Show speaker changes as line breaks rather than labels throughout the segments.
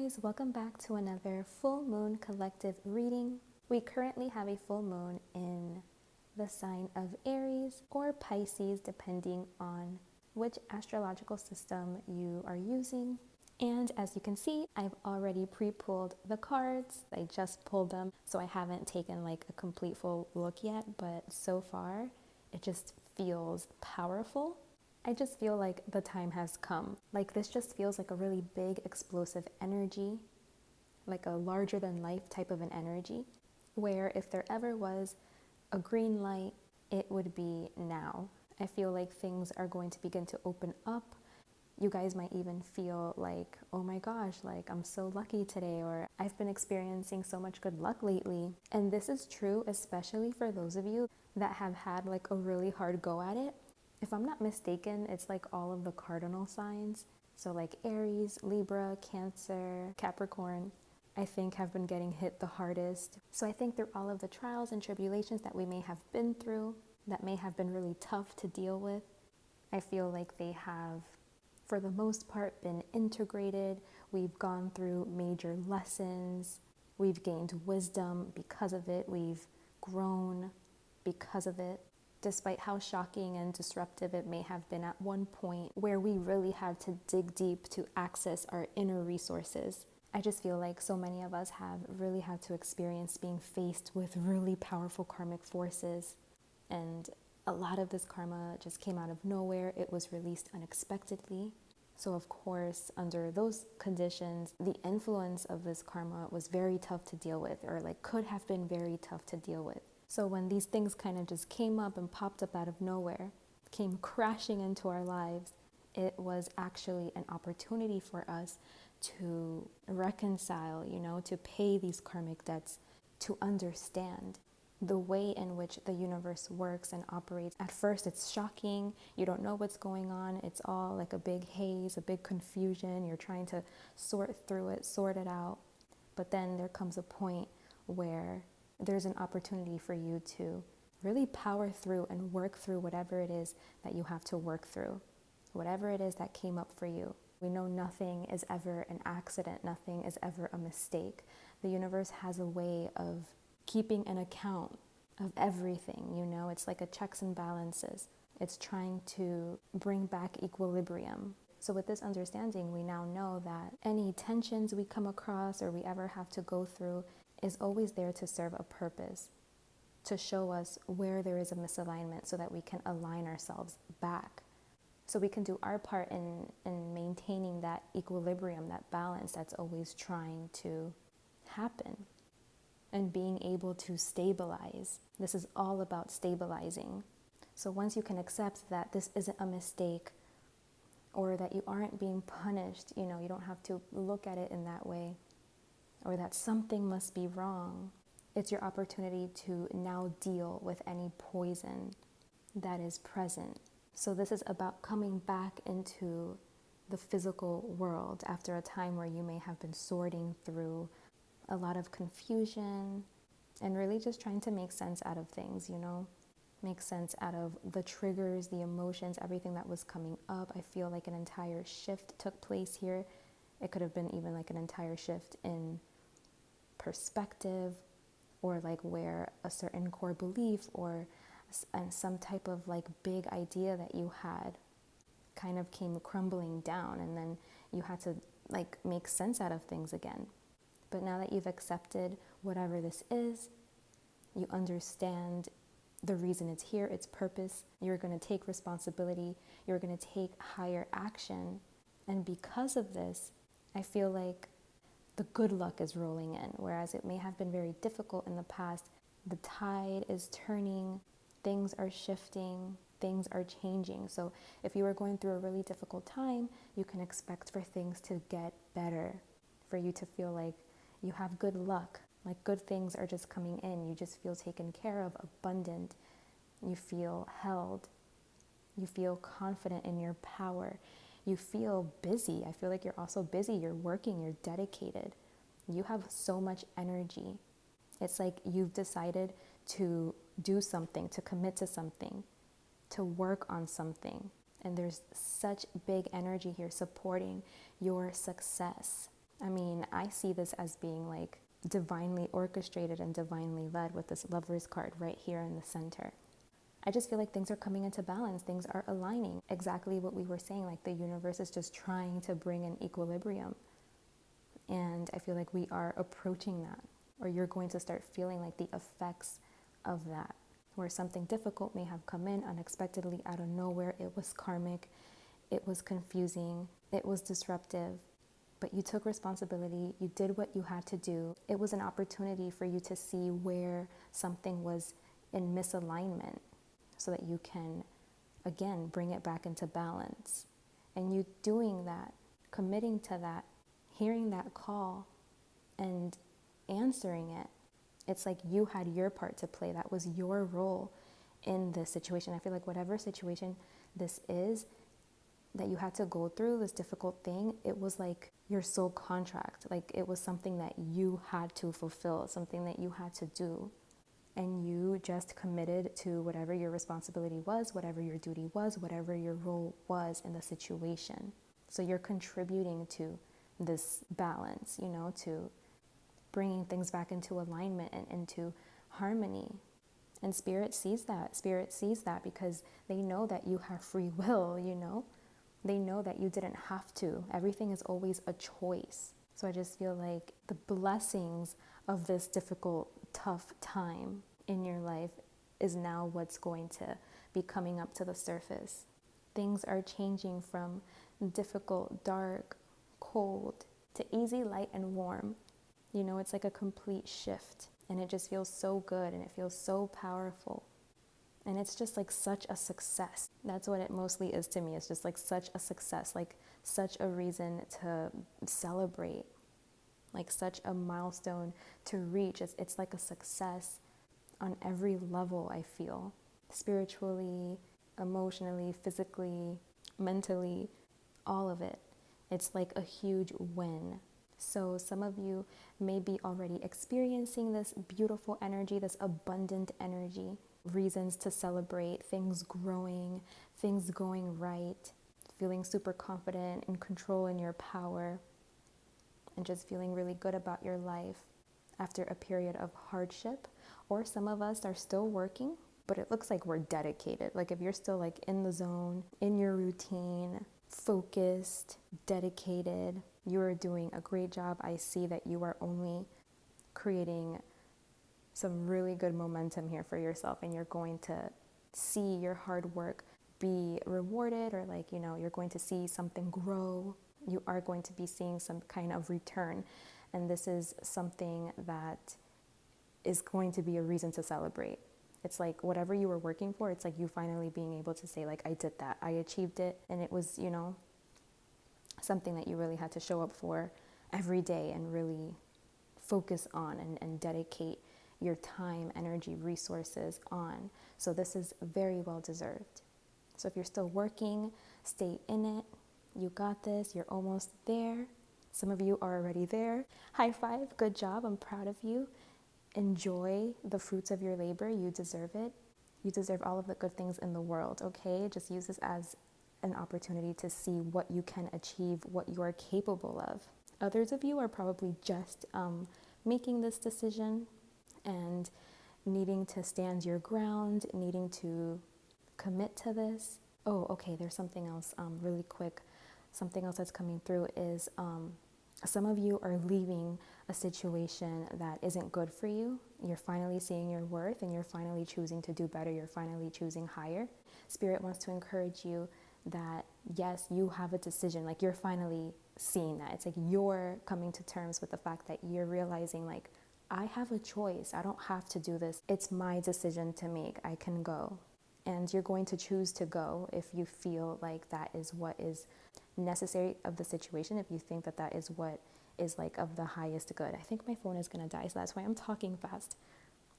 guys, welcome back to another full moon collective reading. We currently have a full moon in the sign of Aries or Pisces, depending on which astrological system you are using. And as you can see, I've already pre-pulled the cards. I just pulled them, so I haven't taken like a complete full look yet, but so far it just feels powerful. I just feel like the time has come. Like this just feels like a really big explosive energy, like a larger than life type of an energy, where if there ever was a green light, it would be now. I feel like things are going to begin to open up. You guys might even feel like, oh my gosh, like I'm so lucky today, or I've been experiencing so much good luck lately. And this is true, especially for those of you that have had like a really hard go at it. If I'm not mistaken, it's like all of the cardinal signs. So like Aries, Libra, Cancer, Capricorn, I think have been getting hit the hardest. So I think through all of the trials and tribulations that we may have been through, that may have been really tough to deal with, I feel like they have, for the most part, been integrated. We've gone through major lessons. We've gained wisdom because of it. We've grown because of it. Despite how shocking and disruptive it may have been at one point, where we really had to dig deep to access our inner resources. I just feel like so many of us have really had to experience being faced with really powerful karmic forces. And a lot of this karma just came out of nowhere. It was released unexpectedly. So of course, under those conditions, the influence of this karma was very tough to deal with, or like could have been very tough to deal with. So when these things kind of just came up and popped up out of nowhere, came crashing into our lives, it was actually an opportunity for us to reconcile, to pay these karmic debts, to understand the way in which the universe works and operates. At first, it's shocking. You don't know what's going on. It's all like a big haze, a big confusion. You're trying to sort through it, sort it out. But then there comes a point where there's an opportunity for you to really power through and work through whatever it is that you have to work through, whatever it is that came up for you. We know nothing is ever an accident. Nothing is ever a mistake. The universe has a way of keeping an account of everything, It's like a checks and balances. It's trying to bring back equilibrium. So with this understanding, we now know that any tensions we come across or we ever have to go through is always there to serve a purpose, to show us where there is a misalignment so that we can align ourselves back. So we can do our part in maintaining that equilibrium, that balance that's always trying to happen, and being able to stabilize. This is all about stabilizing. So once you can accept that this isn't a mistake, or that you aren't being punished, you don't have to look at it in that way, or that something must be wrong, it's your opportunity to now deal with any poison that is present. So this is about coming back into the physical world after a time where you may have been sorting through a lot of confusion and really just trying to make sense out of things, make sense out of the triggers, the emotions, everything that was coming up. I feel like an entire shift took place here. It could have been even like an entire shift in perspective, or like where a certain core belief or some type of like big idea that you had kind of came crumbling down, and then you had to like make sense out of things again. But now that you've accepted whatever this is, you understand the reason it's here, its purpose, you're going to take responsibility, you're going to take higher action. And because of this, I feel like the good luck is rolling in, whereas it may have been very difficult in the past. The tide is turning, things are shifting, things are changing. So if you are going through a really difficult time, you can expect for things to get better, for you to feel like you have good luck, like good things are just coming in. You just feel taken care of, abundant. You feel held. You feel confident in your power. You feel busy. I feel like you're also busy. You're working. You're dedicated. You have so much energy. It's like you've decided to do something, to commit to something, to work on something. And there's such big energy here supporting your success. I mean, I see this as being like divinely orchestrated and divinely led with this Lovers card right here in the center. I just feel like things are coming into balance. Things are aligning. Exactly what we were saying, like the universe is just trying to bring an equilibrium. And I feel like we are approaching that, or you're going to start feeling like the effects of that, where something difficult may have come in unexpectedly out of nowhere. It was karmic, it was confusing, it was disruptive, but you took responsibility, you did what you had to do. It was an opportunity for you to see where something was in misalignment so that you can, again, bring it back into balance. And you doing that, committing to that, hearing that call and answering it, it's like you had your part to play. That was your role in this situation. I feel like whatever situation this is that you had to go through, this difficult thing, it was like your soul contract. Like it was something that you had to fulfill, something that you had to do. And you just committed to whatever your responsibility was, whatever your duty was, whatever your role was in the situation. So you're contributing to this balance, you know, to bringing things back into alignment and into harmony. And Spirit sees that. Spirit sees that because they know that you have free will, you know. They know that you didn't have to. Everything is always a choice. So I just feel like the blessings of this difficult, tough time in your life is now what's going to be coming up to the surface. Things are changing from difficult, dark, cold to easy, light, and warm. You know, it's like a complete shift, and it just feels so good and it feels so powerful. And it's just like such a success. That's what it mostly is to me. It's just like such a success, like such a reason to celebrate, like such a milestone to reach. It's like a success on every level, I feel. Spiritually, emotionally, physically, mentally, all of it. It's like a huge win. So some of you may be already experiencing this beautiful energy, this abundant energy, reasons to celebrate, things growing, things going right, feeling super confident, in control in your power, and just feeling really good about your life after a period of hardship. Or some of us are still working, but it looks like we're dedicated. Like if you're still like in the zone, in your routine, focused, dedicated, you are doing a great job. I see that you are only creating some really good momentum here for yourself, and you're going to see your hard work be rewarded, or like, you know, you're going to see something grow. You are going to be seeing some kind of return, and this is something that is going to be a reason to celebrate. It's like whatever you were working for, it's like you finally being able to say like, I did that, I achieved it, and it was, you know, something that you really had to show up for every day and really focus on and dedicate your time, energy, resources on. So this is very well deserved. So if you're still working, stay in it. You got this. You're almost there. Some of you are already there. High five. Good job. I'm proud of you. Enjoy the fruits of your labor. You deserve it. You deserve all of the good things in the world, okay? Just use this as an opportunity to see what you can achieve, what you are capable of. Others of you are probably just making this decision and needing to stand your ground, needing to commit to this. Oh, okay, there's something else really quick. Something else that's coming through is some of you are leaving a situation that isn't good for you. You're finally seeing your worth and you're finally choosing to do better. You're finally choosing higher. Spirit wants to encourage you that, yes, you have a decision. Like you're finally seeing that. It's like you're coming to terms with the fact that you're realizing like, I have a choice. I don't have to do this. It's my decision to make. I can go. And you're going to choose to go if you feel like that is what is necessary of the situation, if you think that that is what is like of the highest good. I think my phone is going to die, so that's why I'm talking fast.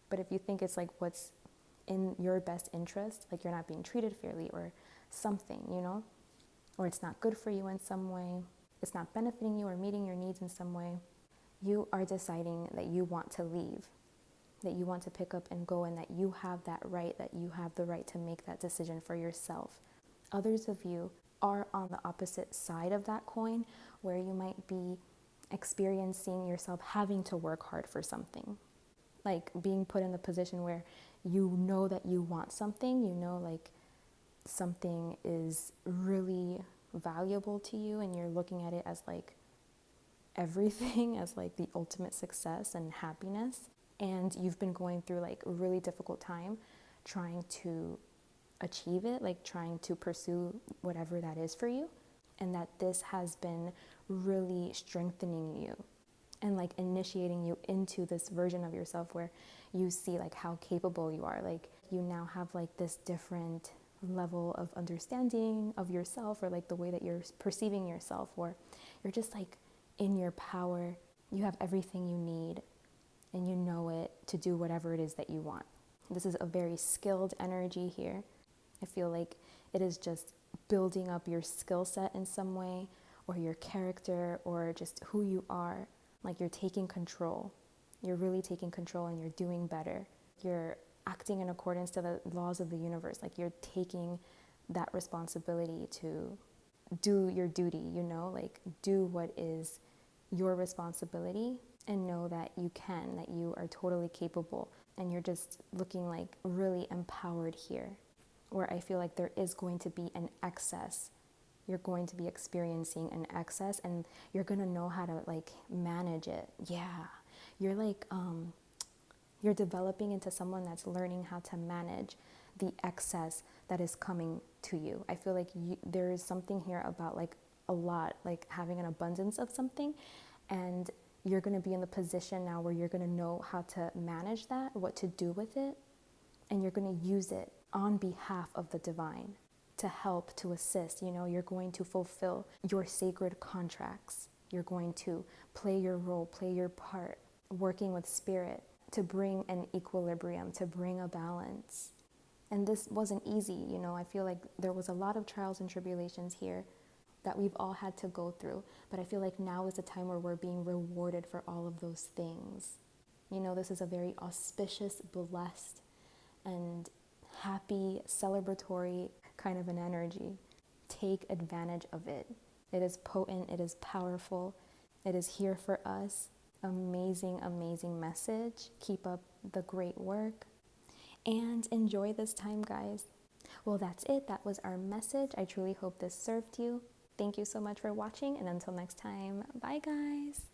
But if you think it's like what's in your best interest, like you're not being treated fairly or something, you know, or it's not good for you in some way, it's not benefiting you or meeting your needs in some way, you are deciding that you want to leave, that you want to pick up and go, and that you have that right, that you have the right to make that decision for yourself. Others of you are on the opposite side of that coin, where you might be experiencing yourself having to work hard for something, like being put in the position where you know that you want something, you know, like something is really valuable to you and you're looking at it as like everything, as like the ultimate success and happiness, and you've been going through like a really difficult time trying to achieve it, like trying to pursue whatever that is for you, and that this has been really strengthening you and like initiating you into this version of yourself where you see like how capable you are. Like you now have like this different level of understanding of yourself, or like the way that you're perceiving yourself, or you're just like in your power. You have everything you need and you know it to do whatever it is that you want. This is a very skilled energy here. I feel like it is just building up your skill set in some way, or your character, or just who you are. Like you're taking control. You're really taking control and you're doing better. You're acting in accordance to the laws of the universe. Like you're taking that responsibility to do your duty, you know, like do what is your responsibility and know that you can, that you are totally capable. And you're just looking like really empowered here, where I feel like there is going to be an excess. You're going to be experiencing an excess and you're going to know how to like manage it. Yeah. You're like, you're developing into someone that's learning how to manage the excess that is coming to you. I feel like there is something here about like a lot, like having an abundance of something, and you're going to be in the position now where you're going to know how to manage that, what to do with it, and you're going to use it on behalf of the divine to help, to assist. You know, you're going to fulfill your sacred contracts. You're going to play your role, play your part, working with spirit to bring an equilibrium, to bring a balance. And this wasn't easy, you know. I feel like there was a lot of trials and tribulations here that we've all had to go through. But I feel like now is the time where we're being rewarded for all of those things. You know, this is a very auspicious, blessed, and happy, celebratory kind of an energy. Take advantage of it. It is potent, it is powerful, it is here for us. Amazing, amazing message. Keep up the great work and enjoy this time, guys. Well, that's it. That was our message. I truly hope this served you. Thank you so much for watching, and until next time, bye guys.